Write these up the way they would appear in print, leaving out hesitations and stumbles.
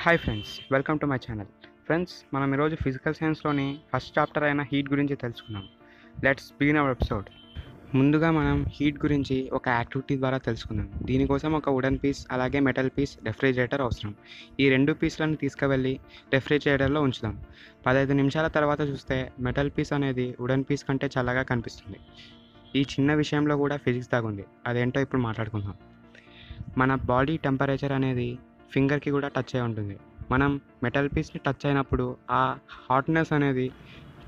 Hi friends, welcome to my channel. Friends, మనం ఈరోజు physical సైన్స్లోని first chapter అయిన heat గురించి తెలుసుకున్నాం. Let's begin our episode. ముందుగా మనం హీట్ గురించి ఒక యాక్టివిటీ ద్వారా తెలుసుకుందాం. దీనికోసం ఒక వుడెన్ పీస్ అలాగే మెటల్ పీస్ రెఫ్రిజిరేటర్ అవసరం. ఈ రెండు పీస్లను తీసుకువెళ్ళి రెఫ్రిజిరేటర్లో ఉంచుదాం. 15 నిమిషాల తర్వాత చూస్తే మెటల్ పీస్ అనేది వుడెన్ పీస్ కంటే చల్లగా కనిపిస్తుంది. ఈ చిన్న విషయంలో కూడా ఫిజిక్స్ దాగుంది. అదేంటో ఇప్పుడు మాట్లాడుకుందాం. మన బాడీ టెంపరేచర్ అనేది ఫింగర్కి కూడా టచ్ అయి ఉంటుంది. మనం మెటల్ పీస్ని టచ్ అయినప్పుడు ఆ హాట్నెస్ అనేది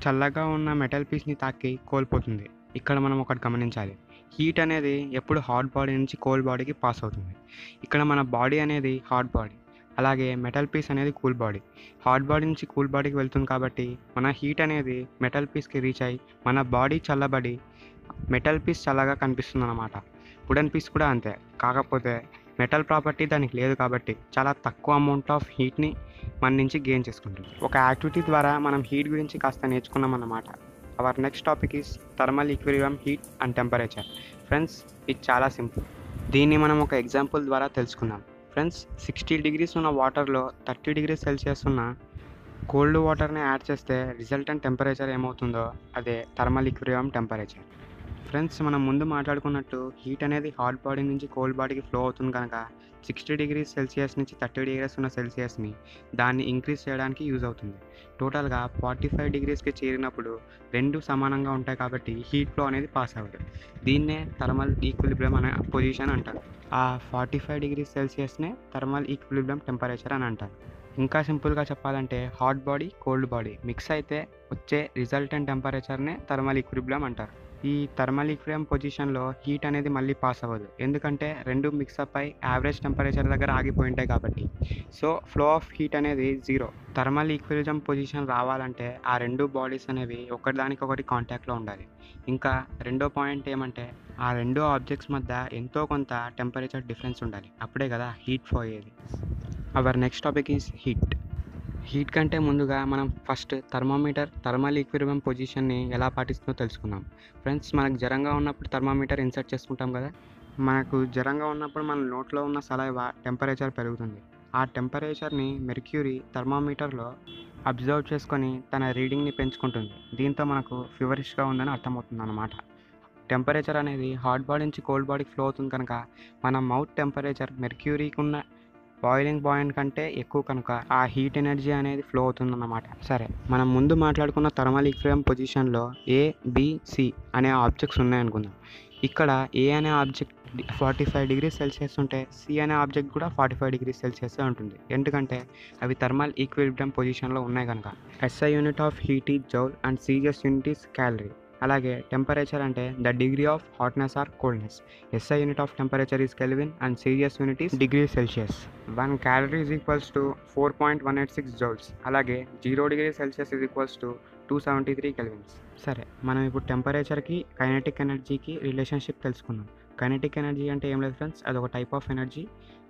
చల్లగా ఉన్న మెటల్ పీస్ని తాకి కోల్పోతుంది. ఇక్కడ మనం ఒకటి గమనించాలి, హీట్ అనేది ఎప్పుడు హాట్ బాడీ నుంచి కోల్డ్ బాడీకి పాస్ అవుతుంది. ఇక్కడ మన బాడీ అనేది హాట్ బాడీ, అలాగే మెటల్ పీస్ అనేది కూల్ బాడీ. హాట్ బాడీ నుంచి కూల్ బాడీకి వెళ్తుంది కాబట్టి మన హీట్ అనేది మెటల్ పీస్కి రీచ్ అయ్యి మన బాడీ చల్లబడి మెటల్ పీస్ చల్లగా కనిపిస్తుంది అన్నమాట. వుడెన్ పీస్ కూడా అంతే. కాకపోతే మెటల్ ప్రాపర్టీ దానికి లేదు కాబట్టి చాలా తక్కువ అమౌంట్ ఆఫ్ హీట్ని మన నుంచి గెయిన్ చేసుకుంటుంది. ఒక యాక్టివిటీ ద్వారా మనం హీట్ గురించి కాస్త నేర్చుకున్నాం అన్నమాట. Hour next topic is thermal equilibrium heat and temperature. Friends, ఇది చాలా సింపుల్. దీన్ని మనం ఒక ఎగ్జాంపుల్ ద్వారా తెలుసుకుందాం. ఫ్రెండ్స్, 60 degrees ఉన్న వాటర్లో 30 degrees సెల్సియస్ ఉన్న కోల్డ్ వాటర్ని యాడ్ చేస్తే రిజల్టెంట్ టెంపరేచర్ ఏమవుతుందో అదే థర్మల్ ఈక్విలిబ్రియం టెంపరేచర్. ఫ్రెండ్స్, మనం ముందు మాట్లాడుకున్నట్టు హీట్ అనేది హాట్ బాడీ నుంచి కోల్డ్ బాడీకి ఫ్లో అవుతుంది కనుక 60 degrees సెల్సియస్ నుంచి 30 degrees ఉన్న సెల్సియస్ని దాన్ని ఇంక్రీజ్ చేయడానికి యూజ్ అవుతుంది. టోటల్గా 45 degreesకి చేరినప్పుడు రెండు సమానంగా ఉంటాయి కాబట్టి హీట్ ఫ్లో అనేది పాస్ అవ్వదు. దీన్నే థర్మల్ ఈక్విలిబ్రియం అనే పొజిషన్ అంటారు. ఆ 45 degrees సెల్సియస్నే థర్మల్ ఈక్విలిబ్రియం టెంపరేచర్ అని అంటారు. ఇంకా సింపుల్గా చెప్పాలంటే hot body cold body mix అయితే వచ్చే రిజల్టెంట్ టెంపరేచర్నే థర్మల్ ఈక్విలిబ్రియం అంటారు. ఈ థర్మల్ ఈక్విలిబ్రియం పొజిషన్లో హీట్ అనేది మళ్ళీ పాస్ అవ్వదు, ఎందుకంటే రెండు మిక్సప్ అయి యావరేజ్ టెంపరేచర్ దగ్గర ఆగిపోయి ఉంటాయి కాబట్టి. సో ఫ్లో ఆఫ్ హీట్ అనేది జీరో. థర్మల్ ఈక్విలిబ్రియం పొజిషన్ రావాలంటే ఆ రెండు బాడీస్ అనేవి ఒకటిదానికొకటి కాంటాక్ట్లో ఉండాలి. ఇంకా రెండో పాయింట్ ఏమంటే ఆ రెండు ఆబ్జెక్ట్స్ మధ్య ఎంతో కొంత టెంపరేచర్ డిఫరెన్స్ ఉండాలి, అప్పుడే కదా హీట్ ఫ్లో అయ్యేది. Hour next topic is heat. Heat కంటే ముందుగా మనం ఫస్ట్ థర్మామీటర్ థర్మల్ ఈక్విలిబ్రియం పొజిషన్ని ఎలా పాటిస్తుందో తెలుసుకుందాం. ఫ్రెండ్స్, మనకు జ్వరంగా ఉన్నప్పుడు థర్మామీటర్ ఇన్సర్ట్ చేసుకుంటాం కదా. మనకు జ్వరంగా ఉన్నప్పుడు మన నోట్లో ఉన్న సలైవా టెంపరేచర్ పెరుగుతుంది. ఆ టెంపరేచర్ని మెర్క్యూరీ థర్మామీటర్లో అబ్జర్వ్ చేసుకొని తన రీడింగ్ని పెంచుకుంటుంది. దీంతో మనకు ఫీవరిష్గా ఉందని అర్థమవుతుంది అన్నమాట. టెంపరేచర్ అనేది హాట్ బాడీ నుంచి కోల్డ్ బాడీకి ఫ్లో అవుతుంది కనుక మన మౌత్ టెంపరేచర్ మెర్క్యూరీకి ఉన్న బాయిలింగ్ పాయింట్ కంటే ఎక్కువ కనుక ఆ హీట్ ఎనర్జీ అనేది ఫ్లో అవుతుందన్నమాట. సరే, మనం ముందు మాట్లాడుకున్న థర్మల్ ఈక్విలిబ్రియం పొజిషన్లో ఏ, బి, సి అనే ఆబ్జెక్ట్స్ ఉన్నాయనుకుందాం. ఇక్కడ ఏ అనే ఆబ్జెక్ట్ 45 degrees సెల్సియస్ ఉంటే సి అనే ఆబ్జెక్ట్ కూడా 45 degrees సెల్సియస్ ఉంటుంది, ఎందుకంటే అవి థర్మల్ ఈక్విలిబ్రియం పొజిషన్లో ఉన్నాయి కనుక. SI unit of heat is joule and CGS unit is calorie. అలాగే టెంపరేచర్ అంటే the degree of hotness or coldness. SI unit of temperature is kelvin and CGS unit is degree Celsius. 1 calorie is equals to 4.186 joules. అలాగే 0 degrees Celsius is equals to 273 kelvins. సరే, మనం ఇప్పుడు టెంపరేచర్కి kinetic ఎనర్జీకి relationship తెలుసుకుందాం. Kinetic energy అంటే ఏం లేదు friends, అదొక టైప్ ఆఫ్ ఎనర్జీ,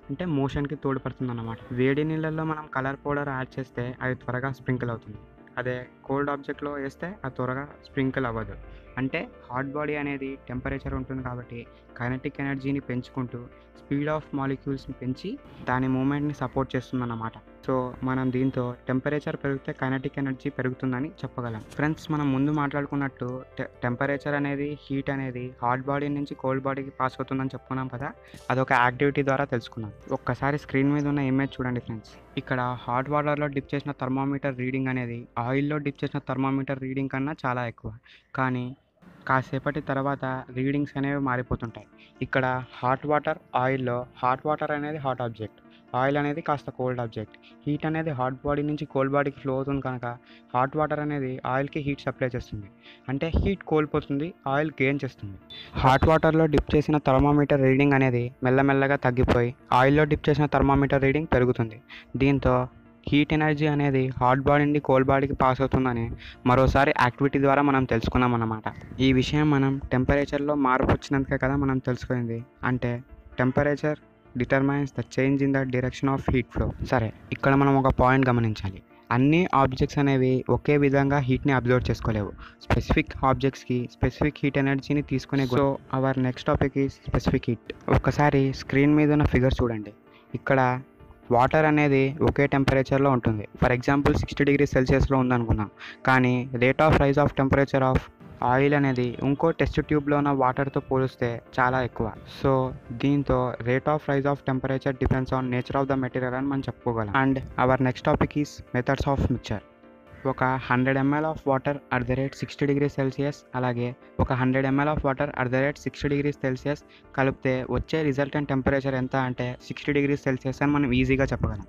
అంటే మోషన్కి తోడ్పడుతుంది అన్నమాట. వేడి నీళ్ళల్లో మనం కలర్ పౌడర్ యాడ్ చేస్తే అది త్వరగా స్ప్రింకిల్ అవుతుంది. అదే కోల్డ్ ఆబ్జెక్ట్లో వేస్తే అది త్వరగా స్ప్రింకిల్ అవ్వదు. అంటే హాట్ బాడీ అనేది టెంపరేచర్ ఉంటుంది కాబట్టి కైనెటిక్ ఎనర్జీని పెంచుకుంటూ స్పీడ్ ఆఫ్ మాలిక్యూల్స్ని పెంచి దాని మూమెంట్ని సపోర్ట్ చేస్తుందన్నమాట. సో మనం దీంతో టెంపరేచర్ పెరిగితే కైనెటిక్ ఎనర్జీ పెరుగుతుందని చెప్పగలం. ఫ్రెండ్స్, మనం ముందు మాట్లాడుకున్నట్టు టెంపరేచర్ అనేది హీట్ అనేది హాట్ బాడీ నుంచి కోల్డ్ బాడీకి పాస్ అవుతుందని చెప్పుకున్నాం కదా. అదొక యాక్టివిటీ ద్వారా తెలుసుకున్నాం. ఒక్కసారి స్క్రీన్ మీద ఉన్న ఇమేజ్ చూడండి ఫ్రెండ్స్. ఇక్కడ హాట్ వాటర్లో డిప్ చేసిన థర్మామీటర్ రీడింగ్ అనేది ఆయిల్లో డిప్ చేసిన థర్మామీటర్ రీడింగ్ కన్నా చాలా ఎక్కువ. కానీ కాసేపటి తర్వాత రీడింగ్స్ అనేవి మారిపోతుంటాయి. ఇక్కడ హాట్ వాటర్ ఆయిల్లో హాట్ వాటర్ అనేది హాట్ ఆబ్జెక్ట్, ఆయిల్ అనేది కాస్త కోల్డ్ ఆబ్జెక్ట్. హీట్ అనేది హాట్ బాడీ నుంచి కోల్డ్ బాడీకి ఫ్లో అవుతుంది కనుక హాట్ వాటర్ అనేది ఆయిల్కి హీట్ సప్లై చేస్తుంది, అంటే హీట్ కోల్పోతుంది, ఆయిల్ గెయిన్ చేస్తుంది. హాట్ వాటర్లో డిప్ చేసిన థర్మామీటర్ రీడింగ్ అనేది మెల్లమెల్లగా తగ్గిపోయి ఆయిల్లో డిప్ చేసిన థర్మామీటర్ రీడింగ్ పెరుగుతుంది. దీంతో హీట్ ఎనర్జీ అనేది హాట్ బాడీ నుండి కోల్డ్ బాడీకి పాస్ అవుతుందని మరోసారి యాక్టివిటీ ద్వారా మనం తెలుసుకున్నాం అన్నమాట. ఈ విషయం మనం టెంపరేచర్లో మార్పు వచ్చినందుకే కదా మనం తెలుసుకుంది. అంటే temperature determines the change in the direction of heat flow. సరే, ఇక్కడ మనం ఒక పాయింట్ గమనించాలి. అన్ని ఆబ్జెక్ట్స్ అనేవి ఒకే విధంగా హీట్ని అబ్జర్వ్ చేసుకోలేవు. స్పెసిఫిక్ ఆబ్జెక్ట్స్కి స్పెసిఫిక్ హీట్ ఎనర్జీని తీసుకునే. So our next topic is specific heat. ఒక్కసారి స్క్రీన్ మీద ఉన్న ఫిగర్ చూడండి. ఇక్కడ వాటర్ అనేది ఒకే టెంపరేచర్లో ఉంటుంది. ఫర్ ఎగ్జాంపుల్ 60 డిగ్రీ సెల్సియస్లో ఉందనుకుందాం, కానీ rate of rise of temperature of oil అనేది ఇంకో టెస్ట్ ట్యూబ్లో ఉన్న వాటర్తో పోలిస్తే చాలా ఎక్కువ. సో దీంతో rate of rise of temperature depends on nature of the material అని మనం చెప్పుకోగలం. And our next topic is methods of mixture. ఒక 100 ml of water at the rate 60 degree Celsius అలాగే ఒక 100 ml of water at the rate 60 degree Celsius కలిపితే వచ్చే resultant temperature ఎంత అంటే 60 డిగ్రీ సెల్సియస్ అని మనం ఈజీగా చెప్పగలం.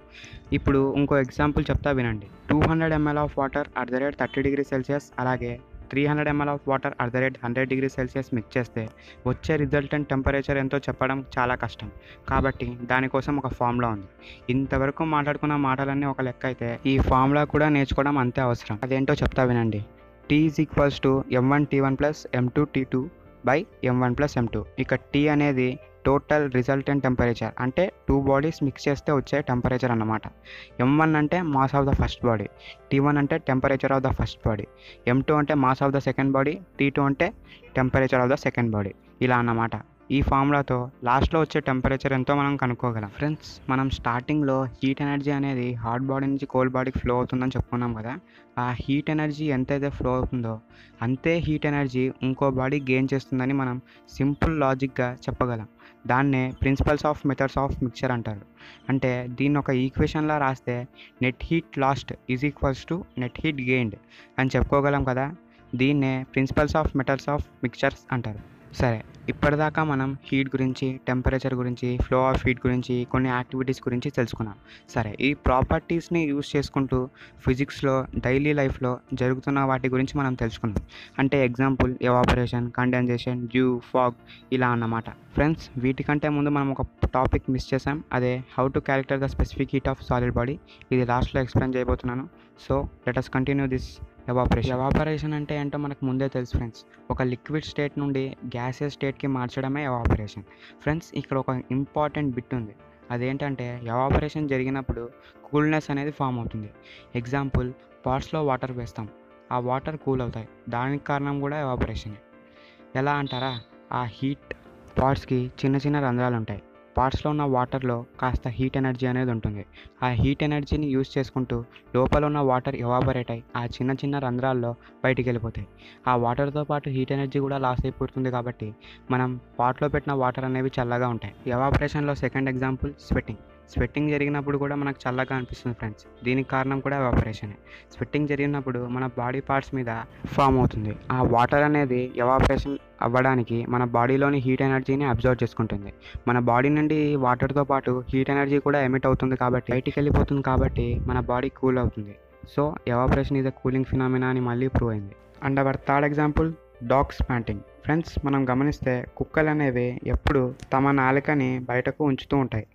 ఇప్పుడు ఇంకో ఎగ్జాంపుల్ చెప్తా వినండి. 200 ml of water at the rate 30 degree Celsius అలాగే 300 ml of water at the rate 100 degree Celsius mix చేస్తే వచ్చే రిజల్టెంట్ టెంపరేచర్ ఎంతో చెప్పడం చాలా కష్టం. కాబట్టి దానికోసం ఒక ఫార్ములా ఉంది. ఇంతవరకు మాట్లాడుకున్న మాటలన్నీ ఒక లెక్క అయితే ఈ ఫార్ములా కూడా నేర్చుకోవడం అంతే అవసరం. అదేంటో చెప్తా వినండి. T = m1T1 + m2T2 m1 + m2. ఇక T అనేది టోటల్ రిజల్టెంట్ టెంపరేచర్, అంటే 2 బాడీస్ మిక్స్ చేస్తే వచ్చే టెంపరేచర్ అన్నమాట. m1 అంటే mass of the first body, T1 అంటే temperature of the first body, m2 అంటే mass of the second body, T2 అంటే temperature of the second body. ఇలా అన్నమాట. ఈ ఫార్ములాతో లాస్ట్లో వచ్చే టెంపరేచర్ ఎంతో మనం కనుక్కోగలం. ఫ్రెండ్స్, మనం స్టార్టింగ్లో హీట్ ఎనర్జీ అనేది హాట్ బాడీ నుంచి కోల్డ్ బాడీకి ఫ్లో అవుతుందని చెప్పుకున్నాం కదా. ఆ హీట్ ఎనర్జీ ఎంతైతే ఫ్లో అవుతుందో అంతే హీట్ ఎనర్జీ ఇంకో బాడీ గెయిన్ చేస్తుందని మనం సింపుల్ లాజిక్గా చెప్పగలం. దాన్నే principles of methods of mixture అంటారు. అంటే దీన్ని ఒక ఈక్వేషన్లా రాస్తే net heat lost = net heat gained అని చెప్పుకోగలం కదా. దీన్నే principles of methods of mixtures అంటారు. సరే, ఇప్పటిదాకా మనం హీట్ గురించి, టెంపరేచర్ గురించి, ఫ్లో ఆఫ్ హీట్ గురించి, కొన్ని యాక్టివిటీస్ గురించి తెలుసుకున్నాం. సరే, ఈ ప్రాపర్టీస్ని యూజ్ చేసుకుంటూ ఫిజిక్స్లో డైలీ లైఫ్లో జరుగుతున్న వాటి గురించి మనం తెలుసుకున్నాం. అంటే example evaporation, condensation, due, fog ఇలా అన్నమాట. ఫ్రెండ్స్, వీటికంటే ముందు మనం ఒక టాపిక్ మిస్ చేసాం. అదే how to calculate the specific heat of solid body. ఇది లాస్ట్లో ఎక్స్ప్లెయిన్ చేయబోతున్నాను. So let us continue this evaporation అంటే ఏంటో మనకు ముందే తెలుసు ఫ్రెండ్స్. ఒక లిక్విడ్ స్టేట్ నుండి గ్యాసియస్ స్టేట్కి మార్చడమే ఎవాపరేషన్. ఫ్రెండ్స్, ఇక్కడ ఒక ఇంపార్టెంట్ బిట్ ఉంది. అదేంటంటే ఎవాపరేషన్ జరిగినప్పుడు కూల్నెస్ అనేది ఫామ్ అవుతుంది. ఎగ్జాంపుల్, పాట్స్లో వాటర్ వేస్తాం, ఆ వాటర్ కూల్ అవుతాయి. దానికి కారణం కూడా ఎవాపరేషనే. ఎలా అంటారా? ఆ హీట్ పాట్స్కి చిన్న చిన్న రంధ్రాలు ఉంటాయి. పాట్స్లో ఉన్న వాటర్లో కాస్త హీట్ ఎనర్జీ అనేది ఉంటుంది. ఆ హీట్ ఎనర్జీని యూజ్ చేసుకుంటూ లోపల ఉన్న వాటర్ ఎవాపరేట్ అయ్యి ఆ చిన్న చిన్న రంధ్రాల్లో బయటికి వెళ్ళిపోతాయి. ఆ వాటర్తో పాటు హీట్ ఎనర్జీ కూడా లాస్ అయిపోతుంది. కాబట్టి మనం పాట్లో పెట్టిన వాటర్ అనేవి చల్లగా ఉంటాయి. ఎవాపరేషన్లో సెకండ్ ఎగ్జాంపుల్ స్వెట్టింగ్ జరిగినప్పుడు కూడా మనకు చల్లగా అనిపిస్తుంది ఫ్రెండ్స్. దీనికి కారణం కూడా ఎవాపరేషనే. స్వెట్టింగ్ జరిగినప్పుడు మన బాడీ పార్ట్స్ మీద ఫామ్ అవుతుంది. ఆ వాటర్ అనేది ఎవాపరేషన్ అవ్వడానికి మన బాడీలోని హీట్ ఎనర్జీని అబ్జర్వ్ చేసుకుంటుంది. మన బాడీ నుండి వాటర్తో పాటు హీట్ ఎనర్జీ కూడా ఎమిట్ అవుతుంది కాబట్టి బయటికి వెళ్ళిపోతుంది. కాబట్టి మన బాడీ కూల్ అవుతుంది. So evaporation is a cooling phenomena అని మళ్ళీ ప్రూవ్ అయింది. And hour third example dogs panting. Friends, మనం గమనిస్తే కుక్కలు అనేవి ఎప్పుడు తమ నాలుకని బయటకు ఉంచుతూ ఉంటాయి,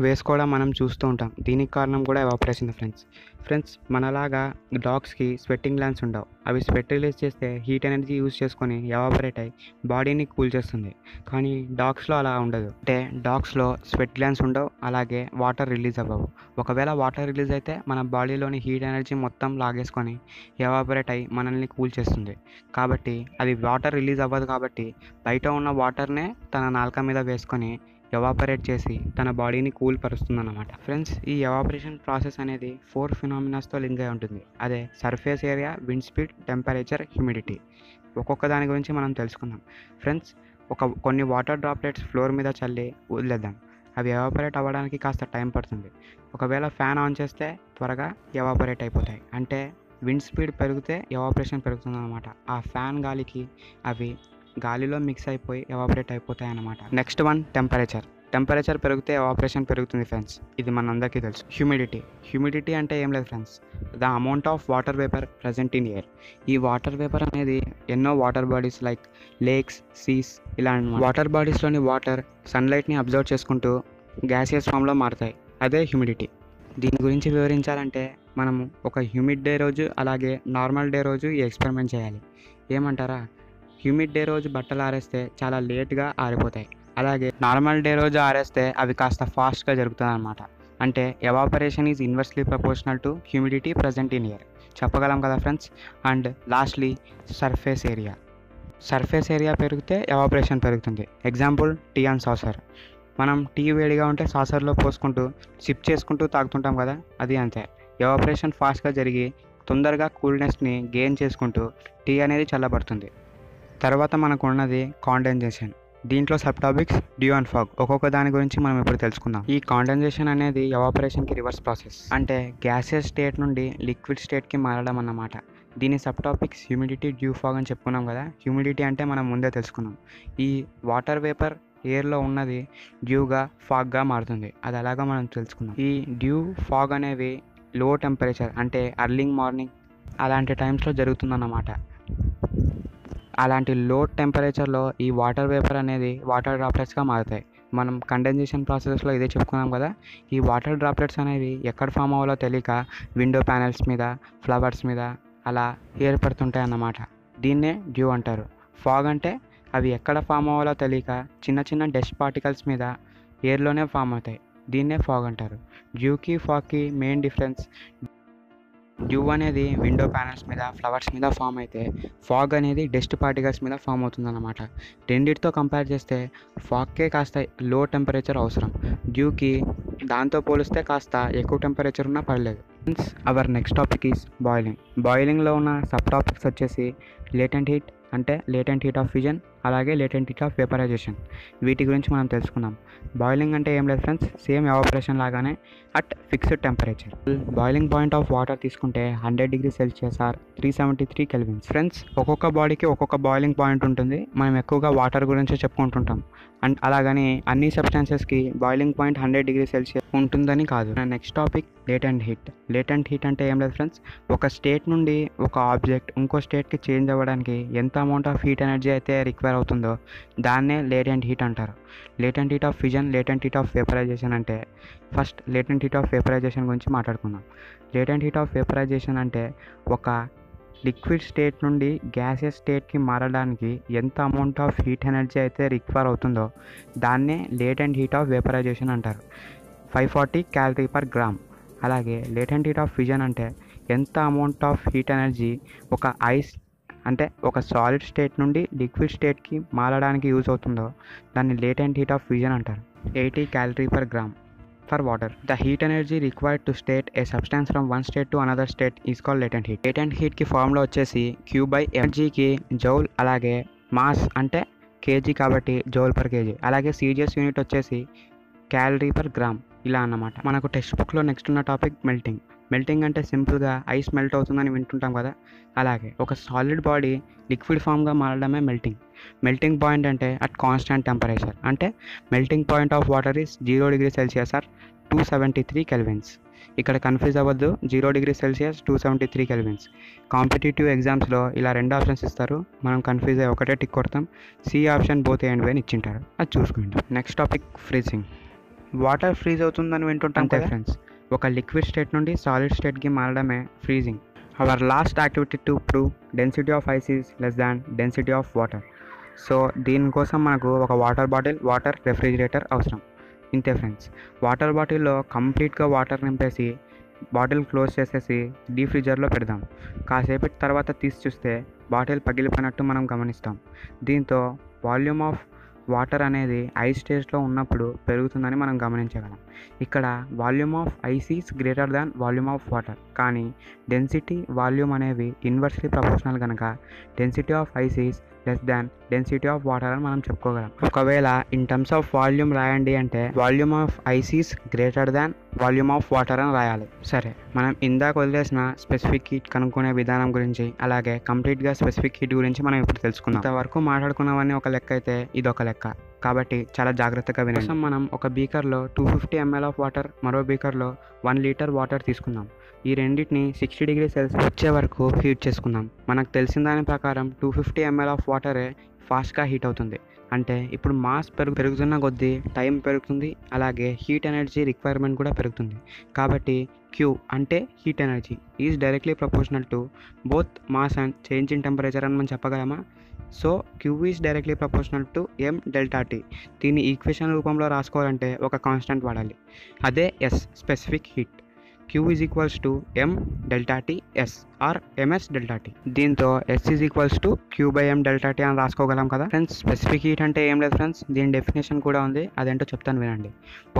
వేసుకోవడం మనం చూస్తూ ఉంటాం. దీనికి కారణం కూడా ఎవాపరేషన్ ఫ్రెండ్స్. మనలాగా డాగ్స్కి స్వెట్టింగ్ గ్లాండ్స్ ఉండవు. అవి స్వెట్ రిలీజ్ చేస్తే హీట్ ఎనర్జీ యూజ్ చేసుకొని ఎవాపరేట్ అయ్యి బాడీని కూల్ చేస్తుంది. కానీ డాగ్స్లో అలా ఉండదు. అంటే డాగ్స్లో స్వెట్ గ్లాండ్స్ ఉండవు, అలాగే వాటర్ రిలీజ్ అవ్వవు. ఒకవేళ వాటర్ రిలీజ్ అయితే మన బాడీలోని హీట్ ఎనర్జీ మొత్తం లాగేసుకొని ఎవాపరేట్ అయ్యి మనల్ని కూల్ చేస్తుంది. కాబట్టి అది వాటర్ రిలీజ్ అవ్వదు. కాబట్టి బయట ఉన్న వాటర్నే తన నాలుక మీద వేసుకొని ఎవాపరేట్ చేసి తన బాడీని కూల్ పరుస్తుందన్నమాట. ఫ్రెండ్స్, ఈ ఎవాపరేషన్ ప్రాసెస్ అనేది 4 ఫినామినాస్తో లింక్ అయి ఉంటుంది. అదే surface area, wind speed, temperature, humidity. ఒక్కొక్క దాని గురించి మనం తెలుసుకుందాం. ఫ్రెండ్స్, కొన్ని వాటర్ డ్రాప్లెట్స్ ఫ్లోర్ మీద చల్లి వదిలేద్దాం. అవి ఎవాపరేట్ అవ్వడానికి కాస్త టైం పడుతుంది. ఒకవేళ ఫ్యాన్ ఆన్ చేస్తే త్వరగా ఎవాపరేట్ అయిపోతాయి. అంటే విండ్ స్పీడ్ పెరిగితే ఎవాపరేషన్ పెరుగుతుంది అన్నమాట. ఆ ఫ్యాన్ గాలికి అవి గాలిలో మిక్స్ అయిపోయి ఎవాపరేట్ అయిపోతాయి అన్నమాట. నెక్స్ట్ వన్ టెంపరేచర్ పెరిగితే ఎవాపరేషన్ పెరుగుతుంది ఫ్రెండ్స్. ఇది మనందరికీ తెలుసు. హ్యూమిడిటీ అంటే ఏం లేదు friends, the amount of water vapour present in air. ఈ వాటర్ వేపర్ అనేది ఎన్నో water bodies like lakes, seas ఇలా వాటర్ బాడీస్లోని వాటర్ సన్లైట్ని అబ్జర్వ్ చేసుకుంటూ గ్యాసియస్ ఫామ్లో మారుతాయి. అదే హ్యూమిడిటీ. దీని గురించి వివరించాలంటే మనము ఒక హ్యూమిడ్ డే రోజు అలాగే నార్మల్ డే రోజు ఈ ఎక్స్పెరిమెంట్ చేయాలి. ఏమంటారా? హ్యూమిడ్ డే రోజు బట్టలు ఆరేస్తే చాలా లేట్గా ఆరిపోతాయి. అలాగే నార్మల్ డే రోజు ఆరేస్తే అవి కాస్త ఫాస్ట్గా జరుగుతుంది అన్నమాట. అంటే evaporation is inversely proportional to humidity present in air. చెప్పగలం కదా friends. And lastly surface area పెరిగితే ఎవాపరేషన్ పెరుగుతుంది. Example tea and saucer. మనం టీ వేడిగా ఉంటే సాసర్లో పోసుకుంటూ సిప్ చేసుకుంటూ తాగుతుంటాం కదా, అది అంతే. ఎవాపరేషన్ ఫాస్ట్గా జరిగి తొందరగా కూల్నెస్ని గెయిన్ చేసుకుంటూ టీ అనేది చల్లబడుతుంది. తర్వాత మనకు ఉన్నది కాండెన్సేషన్. దీంట్లో sub topics due and fog. ఒక్కొక్క దాని గురించి మనం ఇప్పుడు తెలుసుకుందాం. ఈ కాండెన్సేషన్ అనేది ఎవాపరేషన్కి రివర్స్ ప్రాసెస్, అంటే గ్యాసెస్ స్టేట్ నుండి లిక్విడ్ స్టేట్కి మారడం అన్నమాట. దీని sub topics humidity, due, fog అని చెప్పుకున్నాం కదా. హ్యూమిడిటీ అంటే మనం ముందే తెలుసుకున్నాం. ఈ వాటర్ వేపర్ ఎయిర్లో ఉన్నది డ్యూగా ఫాగ్గా మారుతుంది. అది అలాగా మనం తెలుసుకున్నాం. ఈ డ్యూ, ఫాగ్ అనేవి లో టెంపరేచర్ అంటే అర్లింగ్ మార్నింగ్ అలాంటి టైమ్స్లో జరుగుతుందన్నమాట. అలాంటి లో టెంపరేచర్లో ఈ వాటర్ వేపర్ అనేది వాటర్ డ్రాప్లెట్స్గా మారుతాయి. మనం కండెన్సేషన్ ప్రాసెస్లో ఇదే చెప్పుకున్నాం కదా. ఈ వాటర్ డ్రాప్లెట్స్ అనేవి ఎక్కడ ఫామ్ అవ్వాలో తెలియక విండో ప్యానెల్స్ మీద, ఫ్లవర్స్ మీద అలా ఏర్పడుతుంటాయి అన్నమాట. దీన్నే డ్యూ అంటారు. ఫాగ్ అంటే అవి ఎక్కడ ఫామ్ అవ్వాలో తెలియక చిన్న చిన్న డస్ట్ పార్టికల్స్ మీద ఎయిర్లోనే ఫామ్ అవుతాయి. దీన్నే ఫాగ్ అంటారు. డ్యూకి ఫాగ్కి మెయిన్ డిఫరెన్స్, డ్యూ అనేది విండో ప్యానెల్స్ మీద, ఫ్లవర్స్ మీద ఫామ్ అయితే ఫాగ్ అనేది డస్ట్ పార్టికల్స్ మీద ఫామ్ అవుతుందన్నమాట. రెండిటితో కంపేర్ చేస్తే ఫాగ్కే కాస్త లో టెంపరేచర్ అవసరం. డ్యూకి దాంతో పోలిస్తే కాస్త ఎక్కువ టెంపరేచర్ ఉన్నా పర్లేదు. Our next topic is boiling. బాయిలింగ్లో ఉన్న సబ్ టాపిక్స్ వచ్చేసి లేటెంట్ హీట్, అంటే లేటెంట్ హీట్ ఆఫ్ ఫ్యూజన్, అలాగే లేటెంట్ హీట్ ఆఫ్ వేపరైజేషన్. వీటి గురించి మనం తెలుసుకుందాం. బాయిలింగ్ అంటే ఏం లేదు ఫ్రెండ్స్, సేమ్ ఎవాపరేషన్ లాగానే at fixed temperature. Boiling point of water తీసుకుంటే 100 degree Celsius or 373 kelvins. Friends, ఒక్కొక్క బాడీకి ఒక్కొక్క బాయిలింగ్ పాయింట్ ఉంటుంది. మనం ఎక్కువగా వాటర్ గురించి చెప్పుకుంటుంటాం. అండ్ అలాగని అన్ని సబ్స్టాన్సెస్కి బాయిలింగ్ పాయింట్ 100 డిగ్రీ సెల్సియస్ ఉంటుందని కాదు. Next topic latent heat. Latent heat అంటే ఏం లేదు ఫ్రెండ్స్, ఒక స్టేట్ నుండి ఒక ఆబ్జెక్ట్ ఇంకో స్టేట్కి చేంజ్ అవ్వడానికి ఎంత అమౌంట్ ఆఫ్ హీట్ ఎనర్జీ అయితే రిక్వైర్ అవుతుందో దాన్నే లేటెంట్ హీట్ అంటారు. Latent heat of fusion, latent heat of vaporisation అంటే, first latent heat of vaporisation గురించి మాట్లాడుకుందాం. లేటెంట్ హీట్ ఆఫ్ వేపరైజేషన్ అంటే ఒక లిక్విడ్ స్టేట్ నుండి గ్యాసెస్ స్టేట్కి మారడానికి ఎంత అమౌంట్ ఆఫ్ హీట్ ఎనర్జీ అయితే రిక్వైర్ అవుతుందో దాన్నే లేటెంట్ హీట్ ఆఫ్ వేపరైజేషన్ అంటారు. 540 క్యాలరీ పర్ గ్రామ్. అలాగే లేటెంట్ హీట్ ఆఫ్ ఫ్యూజన్ అంటే ఎంత అమౌంట్ ఆఫ్ హీట్ ఎనర్జీ ఒక ఐస్ అంటే ఒక సాలిడ్ స్టేట్ నుండి లిక్విడ్ స్టేట్కి మారడానికి యూజ్ అవుతుందో దాన్ని లేటెంట్ హీట్ ఆఫ్ ఫ్యూజన్ అంటారు. 80 calorie per gram. For water, the heat energy required to state a substance from one state to another state is called latent heat. Latent హీట్కి formula వచ్చేసి Q/M. ఎనర్జీకి joule, అలాగే mass అంటే KG కాబట్టి joule per KG, అలాగే సీజియస్ unit వచ్చేసి calorie per gram, ఇలా అన్నమాట. మనకు టెక్స్ట్ బుక్లో నెక్స్ట్ ఉన్న టాపిక్ మెల్టింగ్. మెల్టింగ్ అంటే సింపుల్గా ఐస్ మెల్ట్ అవుతుందని వింటుంటాం కదా, అలాగే ఒక సాలిడ్ బాడీ లిక్విడ్ ఫామ్గా మారడమే మెల్టింగ్. మెల్టింగ్ పాయింట్ అంటే అట్ కాన్స్టాంట్ టెంపరేచర్, అంటే melting point of water is 0 degree Celsius or 273 kelvins. ఇక్కడ కన్ఫ్యూజ్ అవ్వద్దు, 0 డిగ్రీ సెల్సియస్ 273 కెల్విన్స్. కాంపిటేటివ్ ఎగ్జామ్స్లో ఇలా 2 ఆప్షన్స్ ఇస్తారు, మనం కన్ఫ్యూజ్ అయ్యి ఒకటే టిక్ కొడతాం. సి ఆప్షన్ బోత్ అండ్ వేని ఇచ్చింటారు, అది చూసుకోండి. Next topic freezing. Water freeze అవుతుందని వింటుంటాం కదా ఫ్రెండ్స్, ఒక లిక్విడ్ స్టేట్ నుండి సాలిడ్ స్టేట్కి మారడమే freezing. Our last activity to prove density of ice is less than density of water. So దీనికోసం మనకు ఒక వాటర్ బాటిల్, వాటర్ రెఫ్రిజిరేటర్ అవసరం. ఇంతే ఫ్రెండ్స్. వాటర్ బాటిల్లో కంప్లీట్గా వాటర్ నింపేసి బాటిల్ క్లోజ్ చేసేసి డీప్ ఫ్రీజర్లో పెడదాం. కాసేపటి తర్వాత తీసి చూస్తే బాటిల్ పగిలిపోయినట్టు మనం గమనిస్తాం. దీంతో వాల్యూమ్ ఆఫ్ వాటర్ అనేది ఐస్ స్టేజ్లో ఉన్నప్పుడు పెరుగుతుందని మనం గమనించగలం. ఇక్కడ volume of ice is greater than volume of water, కానీ డెన్సిటీ, వాల్యూమ్ అనేవి ఇన్వర్స్లీ ప్రపోర్షనల్ కనుక density of ice is less than density of water అని మనం చెప్పుకోగలం. ఒకవేళ ఇన్ టర్మ్స్ ఆఫ్ వాల్యూమ్ రాయండి అంటే volume of ice is greater than volume of water అని రాయాలి. సరే, మనం ఇందాక వదిలేసిన స్పెసిఫిక్ హీట్ కనుక్కునే విధానం గురించి, అలాగే కంప్లీట్గా స్పెసిఫిక్ హీట్ గురించి మనం ఇప్పుడు తెలుసుకుందాం. ఇంతవరకు మాట్లాడుకున్నవన్నీ ఒక లెక్క అయితే ఇదొక లెక్క, కాబట్టి చాలా జాగ్రత్తగా వినండి. మనం ఒక బీకర్లో 250 ml ఆఫ్ వాటర్, మరో బీకర్లో 1 లీటర్ వాటర్ తీసుకుందాం. ఈ రెండింటిని 60 డిగ్రీ సెల్సియస్ వచ్చే వరకు హీట్ చేసుకుందాం. మనకు తెలిసిన దాని ప్రకారం 250 ml ఆఫ్ వాటరే ఫాస్ట్గా హీట్ అవుతుంది. అంటే ఇప్పుడు మాస్ పెరుగుతున్న కొద్దీ టైం పెరుగుతుంది, అలాగే హీట్ ఎనర్జీ రిక్వైర్మెంట్ కూడా పెరుగుతుంది. కాబట్టి Q అంటే heat energy is directly proportional to both mass and change in temperature అని మనం చెప్పగలమా? So Q is directly proportional to M delta T. దీన్ని ఈక్వేషన్ రూపంలో రాసుకోవాలంటే ఒక కాన్స్టెంట్ వాడాలి, అదే S specific heat. Q Q is equals to M delta T S or MS delta T. దీంతో S is equals to Q by M delta T అని రాసుకోగలం కదా friends. Specific heat అంటే ఏం లేదు ఫ్రెండ్స్, దీని డెఫినేషన్ కూడా ఉంది, అదేంటో చెప్తాను వినండి.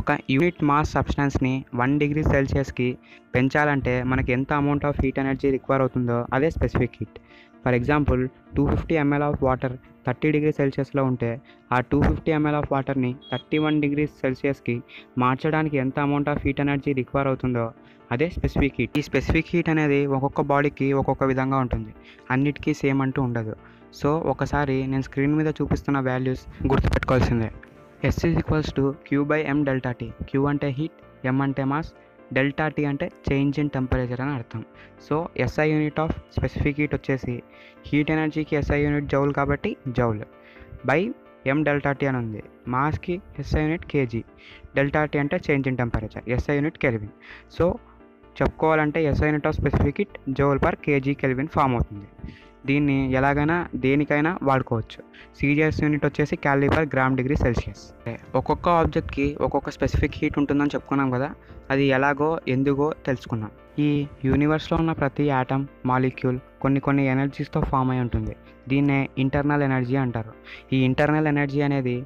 ఒక యూనిట్ మాస్ సబ్స్టాన్స్ని 1 డిగ్రీ సెల్సియస్కి పెంచాలంటే మనకి ఎంత amount of heat energy require అవుతుందో అదే specific heat. For example 250 ml of water 30 degree సెల్సియస్లో ఉంటే ఆ 250 ml ఆఫ్ వాటర్ని 31 డిగ్రీ సెల్సియస్కి మార్చడానికి ఎంత amount of heat energy require అవుతుందో అదే స్పెసిఫిక్ హీట్. ఈ స్పెసిఫిక్ హీట్ అనేది ఒక్కొక్క బాడీకి ఒక్కొక్క విధంగా ఉంటుంది, అన్నిటికీ సేమ్ అంటూ ఉండదు. సో ఒకసారి నేను స్క్రీన్ మీద చూపిస్తున్న values గుర్తుపెట్టుకోవాల్సిందే. S is equals to Q by M delta T. Q అంటే హీట్, M అంటే మాస్, డెల్టా టీ అంటే చేంజ్ ఇన్ టెంపరేచర్ అని అర్థం. So SI unit of specific heat వచ్చేసి హీట్ ఎనర్జీకి SI యూనిట్ జౌల్ కాబట్టి joule by M delta T అని ఉంది. మాస్కి SI unit KG, delta T అంటే change in temperature, SI unit kelvin. So చెప్పుకోవాలంటే SI unit of specific heat joule per KG kelvin form అవుతుంది. దీన్ని ఎలాగైనా దేనికైనా వాడుకోవచ్చు. సిజిఎస్ యూనిట్ వచ్చేసి calorie per gram degree Celsius. ఒక్కొక్క ఆబ్జెక్ట్కి ఒక్కొక్క స్పెసిఫిక్ హీట్ ఉంటుందని చెప్పుకున్నాం కదా, అది ఎలాగో ఎందుకో తెలుసుకున్నాం. ఈ యూనివర్స్లో ఉన్న ప్రతి యాటమ్ మాలిక్యూల్ కొన్ని ఎనర్జీస్తో ఫామ్ అయి ఉంటుంది. దీన్నే ఇంటర్నల్ ఎనర్జీ అంటారు. ఈ ఇంటర్నల్ ఎనర్జీ అనేది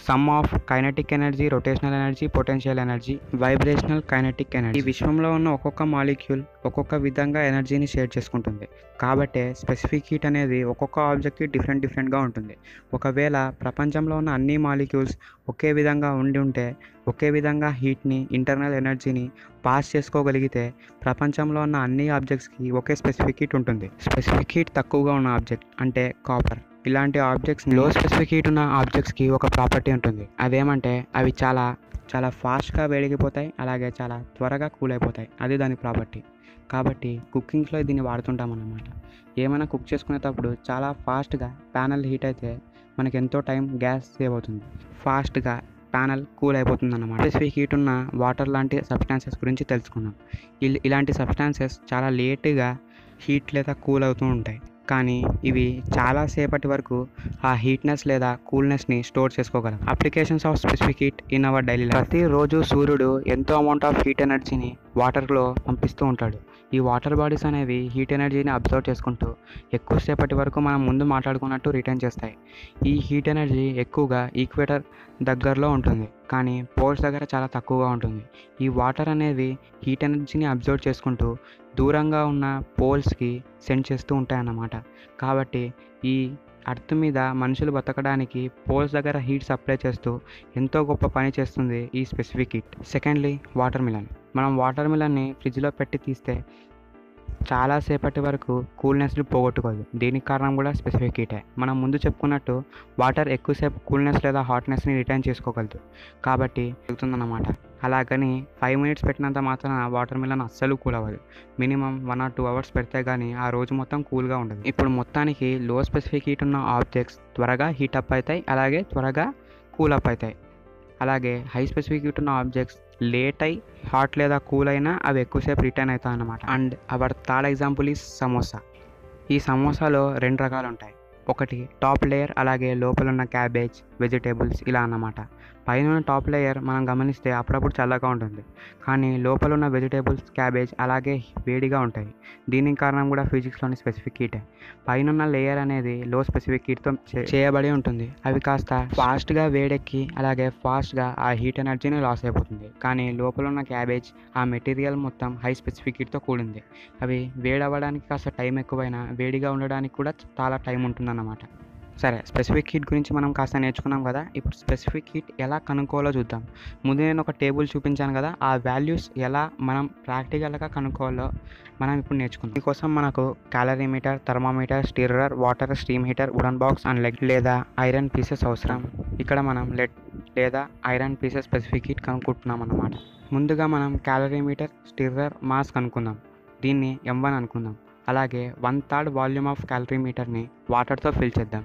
some of kinetic energy, rotational energy, potential energy, vibrational kinetic energy. ఈ విశ్వంలో ఉన్న ఒక్కొక్క మాలిక్యూల్ ఒక్కొక్క విధంగా ఎనర్జీని షేర్ చేసుకుంటుంది. కాబట్టి స్పెసిఫిక్ హీట్ అనేది ఒక్కొక్క ఆబ్జెక్ట్కి డిఫరెంట్గా ఉంటుంది. ఒకవేళ ప్రపంచంలో ఉన్న అన్ని మాలిక్యూల్స్ ఒకే విధంగా ఉంటే ఒకే విధంగా హీట్ని, ఇంటర్నల్ ఎనర్జీని పాస్ చేసుకోగలిగితే ప్రపంచంలో ఉన్న అన్ని ఆబ్జెక్ట్స్కి ఒకే స్పెసిఫిక్ హీట్ ఉంటుంది. స్పెసిఫిక్ హీట్ తక్కువగా ఉన్న ఆబ్జెక్ట్ అంటే కాపర్, ఇలాంటి ఆబ్జెక్ట్స్ లో స్పెసిఫిక్ హీట్ ఉన్న ఆబ్జెక్ట్స్కి ఒక ప్రాపర్టీ ఉంటుంది. అదేమంటే అవి చాలా ఫాస్ట్గా వేడిగిపోతాయి, అలాగే చాలా త్వరగా కూల్ అయిపోతాయి. అది దాని ప్రాపర్టీ. కాబట్టి కుకింగ్స్లో దీన్ని వాడుతుంటాం అన్నమాట. ఏమైనా కుక్ చేసుకునేటప్పుడు చాలా ఫాస్ట్గా ప్యానల్ హీట్ అయితే మనకి ఎంతో టైం గ్యాస్ సేవ్ అవుతుంది, ఫాస్ట్గా ప్యానల్ కూల్ అయిపోతుంది అన్నమాట. స్పెసిఫిక్ హీట్ ఉన్న వాటర్ లాంటి సబ్స్టాన్సెస్ గురించి తెలుసుకుందాం. ఇలాంటి సబ్స్టాన్సెస్ చాలా లేట్గా హీట్ లేదా కూల్ అవుతూ ఉంటాయి, కానీ ఇవి చాలా సేపటి వరకు ఆ హీట్నెస్ లేదా కూల్నెస్ని స్టోర్ చేసుకోగలం. Applications of specific heat in our daily life. ప్రతిరోజు సూర్యుడు ఎంతో అమౌంట్ ఆఫ్ హీట్ ఎనర్జీని వాటర్లో పంపిస్తూ ఉంటాడు. ఈ వాటర్ బాడీస్ అనేవి హీట్ ఎనర్జీని అబ్జర్వ్ చేసుకుంటూ ఎక్కువసేపటి వరకు మనం ముందు మాట్లాడుకున్నట్టు రిటర్న్ చేస్తాయి. ఈ హీట్ ఎనర్జీ ఎక్కువగా ఈక్వేటర్ దగ్గరలో ఉంటుంది, కానీ పోల్స్ దగ్గర చాలా తక్కువగా ఉంటుంది. ఈ వాటర్ అనేవి హీట్ ఎనర్జీని అబ్జర్వ్ చేసుకుంటూ దూరంగా ఉన్న పోల్స్కి సెండ్ చేస్తూ ఉంటాయన్నమాట. కాబట్టి ఈ అర్త్ మీద మనుషులు బతకడానికి పోల్స్ దగ్గర హీట్ సప్లై చేస్తూ ఎంతో గొప్ప పని చేస్తుంది ఈ specific heat. Secondly, water melon. మనం వాటర్ మిలన్ని ఫ్రిడ్జ్లో పెట్టి తీస్తే చాలాసేపటి వరకు కూల్నెస్ని పోగొట్టుకోదు. దీనికి కారణం కూడా స్పెసిఫిక్ హీటే. మనం ముందు చెప్పుకున్నట్టు వాటర్ ఎక్కువసేపు కూల్నెస్ లేదా హాట్నెస్ని రిటర్న్ చేసుకోగలదు, కాబట్టి జరుగుతుందన్నమాట. అలాగని 5 minutes పెట్టినంత మాత్రాన వాటర్ మిలన్ అస్సలు కూల్ అవ్వదు. మినిమం 1 or 2 hours పెడితే కానీ ఆ రోజు మొత్తం కూల్గా ఉండదు. ఇప్పుడు మొత్తానికి లో స్పెసిఫిక్ హీట్ ఉన్న ఆబ్జెక్ట్స్ త్వరగా హీట్ అప్ అవుతాయి, అలాగే త్వరగా కూల్ అప్ అవుతాయి. అలాగే హై స్పెసిఫిక్ హీట్ ఉన్న ఆబ్జెక్ట్స్ లేట్ అయి హాట్ లేదా కూల్ అయినా అవి ఎక్కువసేపు రిటర్న్ అవుతాయి అన్నమాట. And hour third example is samosa. ఈ సమోసాలో 2 రకాలు ఉంటాయి. ఒకటి టాప్ లేయర్, అలాగే లోపల ఉన్న క్యాబేజ్, వెజిటేబుల్స్ ఇలా అన్నమాట. పైన ఉన్న టాప్ లేయర్ మనం గమనిస్తే అప్పుడప్పుడు చల్లగా ఉంటుంది, కానీ లోపల ఉన్న వెజిటేబుల్స్, క్యాబేజ్ అలాగే వేడిగా ఉంటాయి. దీనికి కారణం కూడా ఫిజిక్స్లోని స్పెసిఫిక్ హీటే. పైన ఉన్న లేయర్ అనేది లో స్పెసిఫిక్ హీట్తో చేయబడి ఉంటుంది. అవి కాస్త ఫాస్ట్గా వేడెక్కి అలాగే ఫాస్ట్గా ఆ హీట్ ఎనర్జీని లాస్ అయిపోతుంది. కానీ లోపల ఉన్న క్యాబేజ్, ఆ మెటీరియల్ మొత్తం హై స్పెసిఫిక్ హీట్తో కూడింది. అవి వేడవ్వడానికి కాస్త టైం ఎక్కువైనా వేడిగా ఉండడానికి కూడా చాలా టైం ఉంటుందన్నమాట. సరే, స్పెసిఫిక్ హీట్ గురించి మనం కాస్త నేర్చుకున్నాం కదా. ఇప్పుడు స్పెసిఫిక్ హీట్ ఎలా కనుక్కోవాలో చూద్దాం. ముందు నేను ఒక టేబుల్ చూపించాను కదా, ఆ వాల్యూస్ ఎలా మనం ప్రాక్టికల్గా కనుక్కోవాలో మనం ఇప్పుడు నేర్చుకుందాం. దీనికోసం మనకు calorimeter, thermometer, stirrer, water, steam heater, wooden box and lead లేదా ఐరన్ పీసెస్ అవసరం. ఇక్కడ మనం లెడ్ లేదా ఐరన్ పీసెస్ స్పెసిఫిక్ హీట్ కనుక్కుంటున్నాం అన్నమాట. ముందుగా మనం క్యాలరీమీటర్, స్టిర్రర్, మాస్ కనుక్కుందాం. దీన్ని M1 అనుకుందాం. అలాగే 1/3 వాల్యూమ్ ఆఫ్ క్యాలరీమీటర్ని వాటర్తో ఫిల్ చేద్దాం.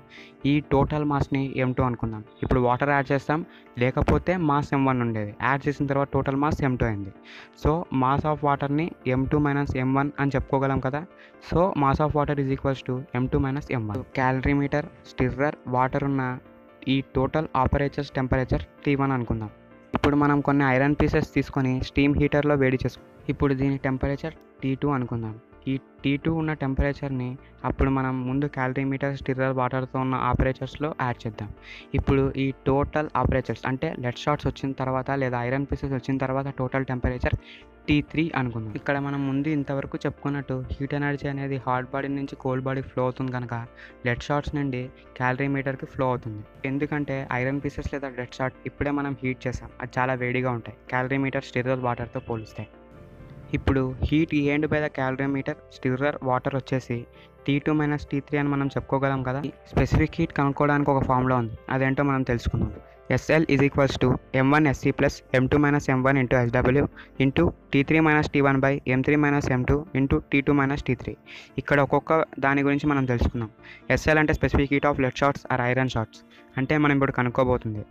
ఈ టోటల్ మాస్ని M2 అనుకుందాం. ఇప్పుడు వాటర్ యాడ్ చేస్తాం, లేకపోతే మాస్ M1 ఉండేది. యాడ్ చేసిన తర్వాత టోటల్ మాస్ M2 అయింది. సో మాస్ ఆఫ్ వాటర్ని M2 - M1 అని చెప్పుకోగలం కదా. So mass of water is equals to M2 - M1. Calorimeter, stirrer, water ఉన్న ఈ టోటల్ ఆపరేచర్స్ టెంపరేచర్ T1 అనుకుందాం. ఇప్పుడు మనం కొన్ని ఐరన్ పీసెస్ తీసుకొని స్టీమ్ హీటర్లో వేడి ఇప్పుడు దీని టెంపరేచర్ T2 అనుకుందాం. ఈ T2 ఉన్న టెంపరేచర్ని అప్పుడు మనం ముందు క్యాలరీమీటర్, స్టిర్రర్, వాటర్తో ఉన్న ఆపరేచర్స్లో యాడ్ చేద్దాం. ఇప్పుడు ఈ టోటల్ ఆపరేచర్స్ అంటే లెడ్ షార్ట్స్ వచ్చిన తర్వాత లేదా ఐరన్ పీసెస్ వచ్చిన తర్వాత టోటల్ టెంపరేచర్ T3 అనుకుందాం. ఇక్కడ మనం ముందు ఇంతవరకు చెప్పుకున్నట్టు హీట్ ఎనర్జీ అనేది హాట్ బాడీ నుంచి కోల్డ్ బాడీకి ఫ్లో అవుతుంది కనుక లెడ్ షార్ట్స్ నుండి క్యాలరీమీటర్కి ఫ్లో అవుతుంది. ఎందుకంటే ఐరన్ పీసెస్ లేదా లెడ్ షార్ట్ ఇప్పుడే మనం హీట్ చేసాం, అది చాలా వేడిగా ఉంటాయి క్యాలరీమీటర్, స్టిర్రర్, వాటర్తో పోలిస్తాయి. ఇప్పుడు heat gained by the calorimeter, stirrer, water వచ్చేసి T2 - T3 అని మనం చెప్పుకోగలం కదా. స్పెసిఫిక్ హీట్ కనుక్కోవడానికి ఒక ఫార్ములా ఉంది, అదేంటో మనం తెలుసుకుందాం. SL = m1 SC + m2 - m1 × SW × T3 - T1 / m3 - m2 × T2 - T3. ఇక్కడ ఒక్కొక్క దాని గురించి మనం తెలుసుకుందాం. SL అంటే specific heat of lead shots or iron shots, అంటే మనం ఇప్పుడు కనుక్కోబోతుంది.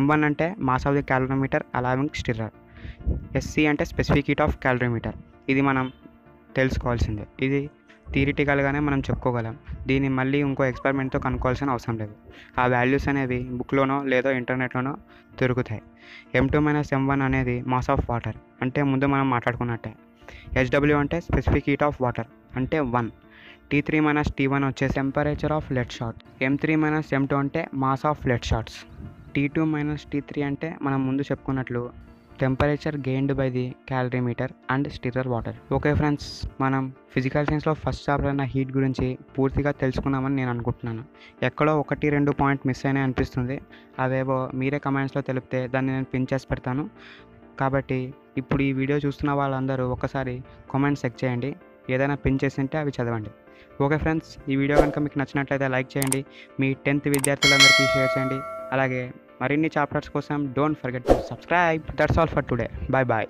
M1 అంటే mass of the calorimeter along with stirrer. SC అంటే స్పెసిఫిక్ హీట్ ఆఫ్ క్యాలరీమీటర్, ఇది మనం తెలుసుకోవాల్సిందే. ఇది థియరిటికల్గానే మనం చెప్పుకోగలం, దీన్ని మళ్ళీ ఇంకో ఎక్స్పెరిమెంట్తో కనుక్కోవాల్సిన అవసరం లేదు. ఆ వాల్యూస్ అనేవి బుక్లోనో లేదో ఇంటర్నెట్లోనో దొరుకుతాయి. m2 - m1 అనేది మాస్ ఆఫ్ వాటర్, అంటే ముందు మనం మాట్లాడుకున్నట్టే. SW అంటే స్పెసిఫిక్ హీట్ ఆఫ్ వాటర్, అంటే 1. T3 - T1 వచ్చేసి temperature of lead short. m3 - m2 అంటే mass of lead shorts. T2 - T3 అంటే మనం ముందు చెప్పుకున్నట్లు temperature gained by the calorimeter and stirrer water. Okay friends, మనం ఫిజికల్ సైన్స్లో ఫస్ట్ చాప్టర్ అయిన హీట్ గురించి పూర్తిగా తెలుసుకున్నామని నేను అనుకుంటున్నాను. ఎక్కడో 1-2 పాయింట్ మిస్ అయినా అనిపిస్తుంది, అవేవో మీరే కమెంట్స్లో తెలిపితే దాన్ని నేను పిన్ చేసి పెడతాను. కాబట్టి ఇప్పుడు ఈ వీడియో చూస్తున్న వాళ్ళందరూ ఒకసారి కామెంట్స్ చెక్ చేయండి, ఏదైనా పిన్ చేసి ఉంటే అవి చదవండి. ఓకే ఫ్రెండ్స్, ఈ వీడియో కనుక మీకు నచ్చినట్లయితే లైక్ చేయండి, మీ 10th విద్యార్థులందరికీ షేర్ చేయండి. అలాగే మరిన్ని చాప్టర్స్ కోసం don't forget to subscribe. That's all for today. Bye bye.